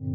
We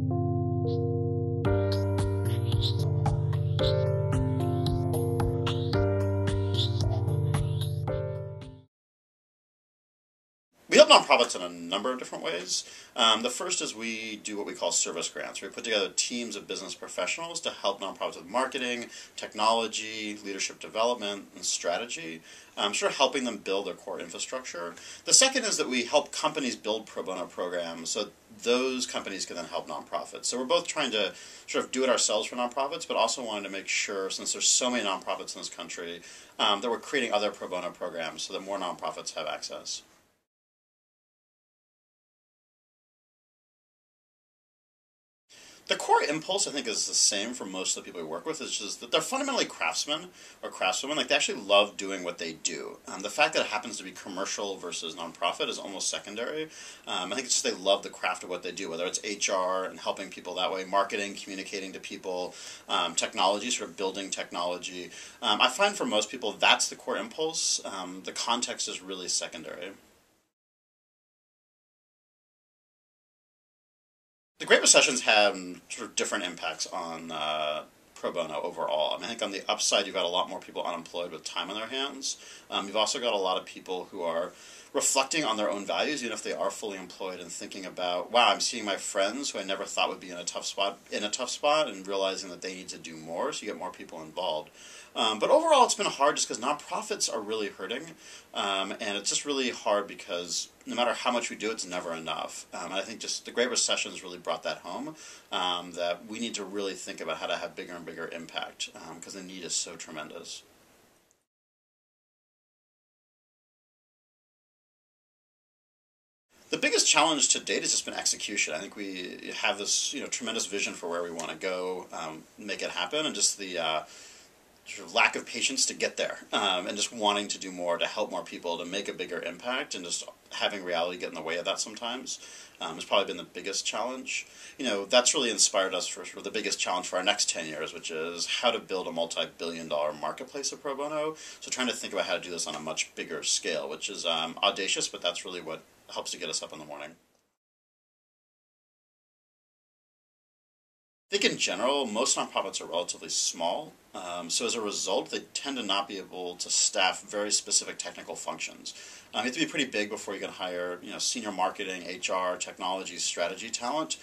help nonprofits in a number of different ways. The first is we do what we call service grants. We put together teams of business professionals to help nonprofits with marketing, technology, leadership development, and strategy, sort of helping them build their core infrastructure. The second is that we help companies build pro bono programs so those companies can then help nonprofits. So we're both trying to sort of do it ourselves for nonprofits, but also wanting to make sure, since there's so many nonprofits in this country, that we're creating other pro bono programs so that more nonprofits have access. The core impulse, I think, is the same for most of the people we work with. Is just that they're fundamentally craftsmen or craftswomen. Like, they actually love doing what they do. The fact that it happens to be commercial versus nonprofit is almost secondary. I think it's just they love the craft of what they do, whether it's HR and helping people that way, marketing, communicating to people, technology, sort of building technology. I find for most people that's the core impulse. The context is really secondary. The Great Recession's had sort of different impacts on pro bono overall. I mean, I think on the upside, you've got a lot more people unemployed with time on their hands. You've also got a lot of people who are reflecting on their own values, even if they are fully employed, and thinking about, wow, I'm seeing my friends who I never thought would be in a tough spot, and realizing that they need to do more, so you get more people involved. But overall, it's been hard just because nonprofits are really hurting, and it's just really hard because no matter how much we do, it's never enough. And I think just the Great Recession has really brought that home, that we need to really think about how to have bigger and bigger impact, because the need is so tremendous. The biggest challenge to date has just been execution. I think we have this, tremendous vision for where we want to go, make it happen, and just the sort of lack of patience to get there, and just wanting to do more, to help more people, to make a bigger impact, and just having reality get in the way of that sometimes has probably been the biggest challenge. That's really inspired us for sort of the biggest challenge for our next 10 years, which is how to build a multi-billion-dollar marketplace of pro bono. So trying to think about how to do this on a much bigger scale, which is audacious, but that's really what helps to get us up in the morning. I think in general, most nonprofits are relatively small, so as a result, they tend to not be able to staff very specific technical functions. You have to be pretty big before you can hire, senior marketing, HR, technology, strategy talent.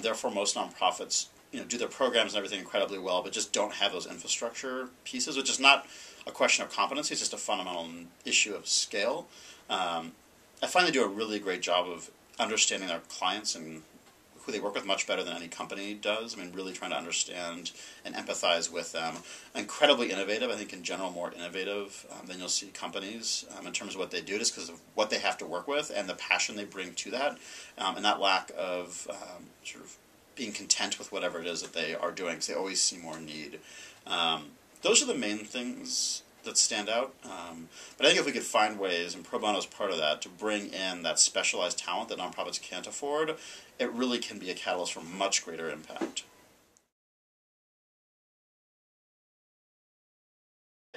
Therefore, most nonprofits, do their programs and everything incredibly well, but just don't have those infrastructure pieces, which is not a question of competency; it's just a fundamental issue of scale. I find they do a really great job of understanding their clients and who they work with much better than any company does. I mean, really trying to understand and empathize with them. Incredibly innovative, I think in general more innovative than you'll see companies in terms of what they do, just because of what they have to work with and the passion they bring to that, and that lack of sort of being content with whatever it is that they are doing, because they always see more need. Those are the main things that stand out. But I think if we could find ways, and pro bono is part of that, to bring in that specialized talent that nonprofits can't afford, it really can be a catalyst for much greater impact.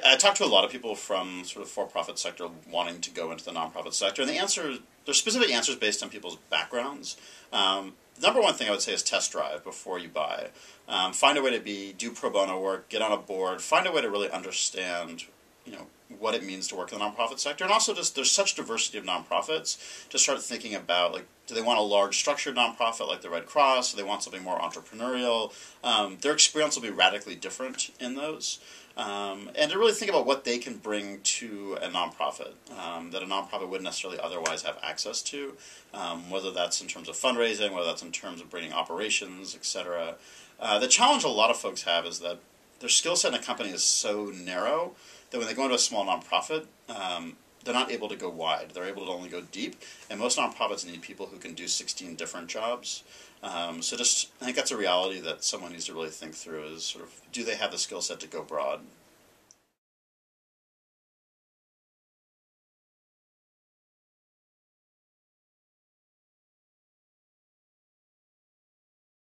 I talked to a lot of people from sort of for-profit sector wanting to go into the nonprofit sector, and there's specific answers based on people's backgrounds. Number one thing I would say is test drive before you buy. Find a way to do pro bono work, get on a board, find a way to really understand, what it means to work in the nonprofit sector, and also just there's such diversity of nonprofits to start thinking about, like, do they want a large structured nonprofit like the Red Cross? Do they want something more entrepreneurial? Their experience will be radically different in those. And to really think about what they can bring to a nonprofit that a nonprofit wouldn't necessarily otherwise have access to, whether that's in terms of fundraising, whether that's in terms of bringing operations, etc. The challenge a lot of folks have is that their skill set in a company is so narrow that when they go into a small nonprofit, they're not able to go wide. They're able to only go deep, and most nonprofits need people who can do 16 different jobs. I think that's a reality that someone needs to really think through is sort of, do they have the skill set to go broad?